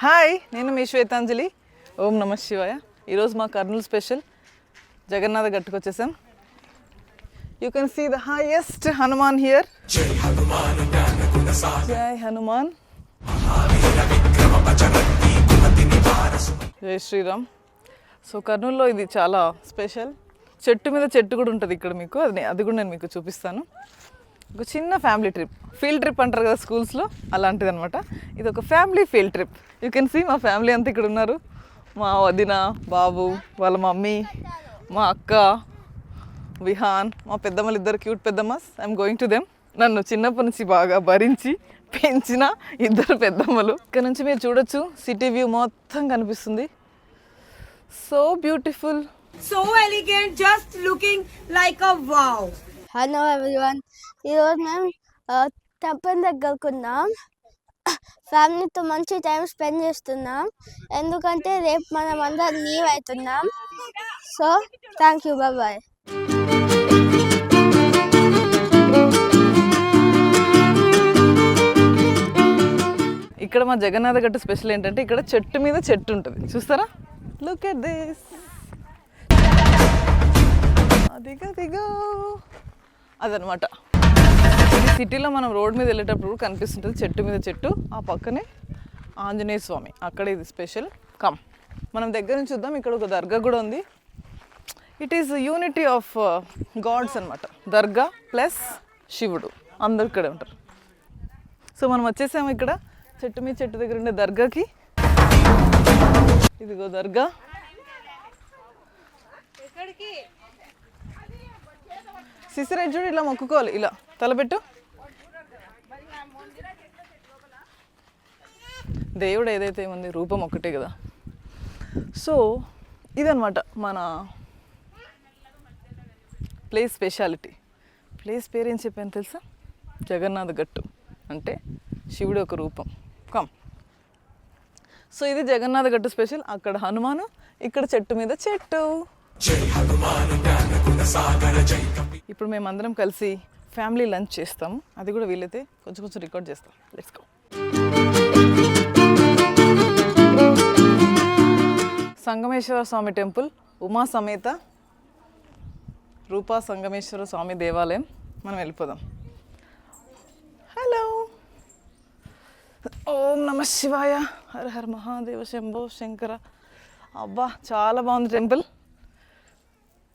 Hi, నేను మీ శ్వేతాంజలి. ఓం నమః శివాయ. ఈరోజు మా కర్నూలు స్పెషల్ జగన్నాథ గట్టుకు వచ్చేసాం. You can see the highest Hanuman here. Jai Hanuman, జై శ్రీరామ్. సో కర్నూలులో ఇది చాలా స్పెషల్. చెట్టు మీద చెట్టు కూడా ఉంటుంది ఇక్కడ మీకు, అది కూడా నేను మీకు చూపిస్తాను. ఒక చిన్న ఫ్యామిలీ ట్రిప్, ఫీల్డ్ ట్రిప్ అంటారు కదా స్కూల్స్లో, అలాంటిది అనమాట. ఇది ఒక family field trip. You can see మా ఫ్యామిలీ అంతా ఇక్కడ ఉన్నారు. మా వదిన, బాబు, వాళ్ళ మమ్మీ, మా అక్క, విహాన్, మా పెద్దమ్మలు ఇద్దరు క్యూట్ పెద్దమ్మస్. I'm going to them. నన్ను చిన్నప్పటి నుంచి బాగా భరించి పెంచిన ఇద్దరు పెద్దమ్మలు. ఇక్కడ నుంచి మీరు చూడొచ్చు, సిటీ వ్యూ మొత్తం కనిపిస్తుంది. So beautiful, so elegant, just looking like a wow. Hello everyone, ఈరోజు మేము టెంపుల్ దగ్గరకు ఉన్నాం. ఫ్యామిలీతో మంచి టైం స్పెండ్ చేస్తున్నాం, ఎందుకంటే రేపు మనం అందరం లీవ్ అవుతున్నాం. So thank you, bye. ఇక్కడ మా జగన్నాథ గట్టు స్పెషల్ ఏంటంటే ఇక్కడ చెట్టు మీద చెట్టు ఉంటుంది, చూస్తారా? Look at this. అదిగో అదనమాట. ఇది సిటీలో మనం రోడ్ మీద వెళ్ళేటప్పుడు కనిపిస్తుంటుంది, చెట్టు మీద చెట్టు. ఆ పక్కనే ఆంజనేయ స్వామి, అక్కడ ఇది స్పెషల్. కమ్, మనం దగ్గర నుంచి చూద్దాం. ఇక్కడ ఒక దర్గా కూడా ఉంది. It is unity of gods అనమాట. దర్గా ప్లస్ శివుడు అందరు ఇక్కడే ఉంటారు. సో మనం వచ్చేసాము ఇక్కడ చెట్టు మీద చెట్టు దగ్గర ఉండే దర్గాకి. ఇదిగో దర్గా. సిసిరేట్ చూడు, ఇలా మొక్కుకోవాలి, ఇలా తలపెట్టు. దేవుడు ఏదైతే ఏముంది, రూపం ఒక్కటే కదా. సో ఇదనమాట మన ప్లేస్ స్పెషాలిటీ. ప్లేస్ పేరు ఏం చెప్పాను తెలుసా? జగన్నాథ గట్టు, అంటే శివుడు ఒక రూపం. కమ్. సో ఇది జగన్నాథ గట్టు స్పెషల్. అక్కడ హనుమాను, ఇక్కడ చెట్టు మీద చెట్టు. ఇప్పుడు మేమందరం కలిసి ఫ్యామిలీ లంచ్ చేస్తాము. అది కూడా వీలైతే కొంచెం కొంచెం రికార్డ్ చేస్తాం. Let's go. Sangameshwara Swamy temple, Uma సమేత రూపా సంగమేశ్వర స్వామి దేవాలయం. మనం వెళ్ళిపోదాం. హలో, ఓం నమః శివాయ, హర హర మహాదేవ, శంభో శంకర. అబ్బా, చాలా బాగుంది టెంపుల్.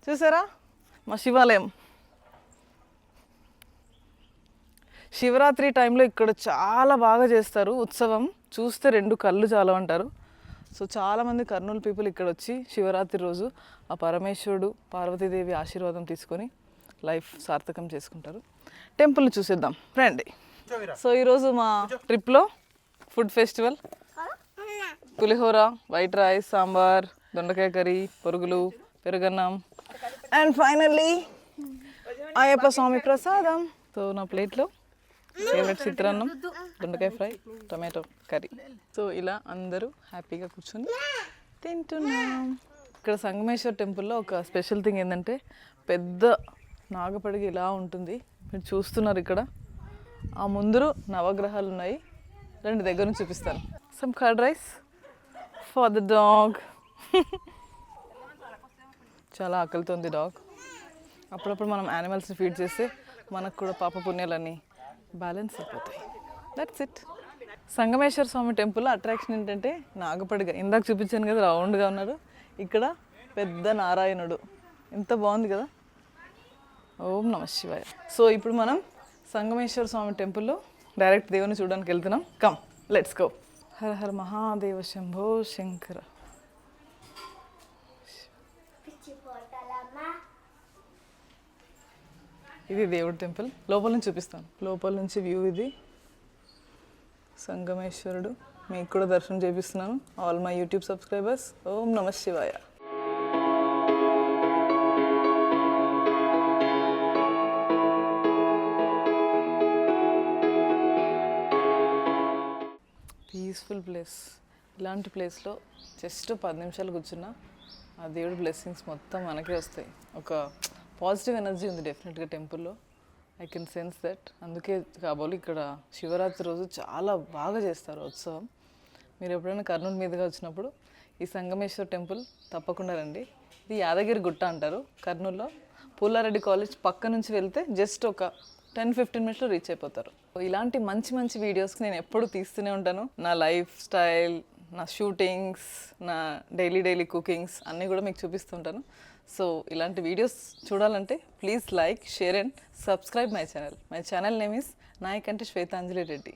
చూసారా మా శివాలయం. శివరాత్రి టైంలో ఇక్కడ చాలా బాగా చేస్తారు ఉత్సవం. చూస్తే రెండు కళ్ళు చాలా అంటారు. సో చాలామంది కర్నూలు పీపుల్ ఇక్కడ వచ్చి శివరాత్రి రోజు ఆ పరమేశ్వరుడు, పార్వతీదేవి ఆశీర్వాదం తీసుకొని లైఫ్ సార్థకం చేసుకుంటారు. టెంపుల్ చూసేద్దాం రండి. సో ఈరోజు మా ట్రిప్లో ఫుడ్ ఫెస్టివల్, పులిహోర, వైట్ రైస్, సాంబార్, దొండకాయ కర్రీ, పొరుగులు, పెరుగన్నం, అండ్ ఫైనల్లీ అయ్యప్ప స్వామి ప్రసాదం. సో నా ప్లేట్లో ఫేవరెట్ చిత్రాన్నం, దొండకాయ ఫ్రై, టొమాటో కర్రీ. సో ఇలా అందరూ హ్యాపీగా కూర్చొని తింటున్నాం. ఇక్కడ సంగమేశ్వర్ టెంపుల్లో ఒక స్పెషల్ థింగ్ ఏంటంటే పెద్ద నాగపడిగ ఇలా ఉంటుంది. మీరు చూస్తున్నారు ఇక్కడ. ఆ ముందు నవగ్రహాలు ఉన్నాయి. రెండు దగ్గర నుంచి చూపిస్తాను. Some curd rice for the dog. చాలా ఆకలితో ఉంది డాగ్. అప్పుడప్పుడు మనం యానిమల్స్ని ఫీడ్ చేస్తే మనకు కూడా పాప పుణ్యాలన్నీ బ్యాలెన్స్ అయిపోతాయి. That's it. Sangameshwara Swamy temple attraction ఏంటంటే నాగపడిగ. ఇందాక చూపించాను కదా, రౌండ్గా ఉన్నాడు. ఇక్కడ పెద్ద నారాయణుడు. ఎంత బాగుంది కదా. ఓం నమః శివాయ. సో ఇప్పుడు మనం సంగమేశ్వర స్వామి టెంపుల్లో డైరెక్ట్ దేవుని చూడడానికి వెళ్తున్నాం. Come, let's go. Hara Hara Mahadeva, Shambho Shankara. ఇది దేవుడి టెంపుల్. లోపల నుంచి చూపిస్తాను. లోపల నుంచి వ్యూ ఇది. సంగమేశ్వరుడు. మీకు కూడా దర్శనం చేపిస్తున్నాను, ఆల్ మై యూట్యూబ్ సబ్స్క్రైబర్స్. ఓం నమః శివాయ. Peaceful place. ఇలాంటి ప్లేస్లో జస్ట్ 10 నిమిషాలు కూర్చున్నా ఆ దేవుడి బ్లెస్సింగ్స్ మొత్తం మనకే వస్తాయి. ఒక పాజిటివ్ ఎనర్జీ ఉంది డెఫినెట్గా టెంపుల్లో. I can sense that. అందుకే కాబోలు ఇక్కడ శివరాత్రి రోజు చాలా బాగా చేస్తారు ఉత్సవం. మీరు ఎప్పుడైనా కర్నూలు మీదుగా వచ్చినప్పుడు ఈ సంగమేశ్వర్ టెంపుల్ తప్పకుండా రండి. ఇది యాదగిరి గుట్ట అంటారు కర్నూలులో. పుల్లారెడ్డి కాలేజ్ పక్క నుంచి వెళ్తే జస్ట్ ఒక 10-15 మినిట్స్లో రీచ్ అయిపోతారు. ఇలాంటి మంచి మంచి వీడియోస్ నేను ఎప్పుడు తీస్తూనే ఉంటాను. నా లైఫ్ స్టైల్, నా షూటింగ్స్, నా డైలీ కుకింగ్స్ అన్నీ కూడా మీకు చూపిస్తుంటాను. సో ఇలాంటి వీడియోస్ చూడాలంటే please like, share and subscribe my channel. My channel name is Nayakanti Swetanjali Reddy.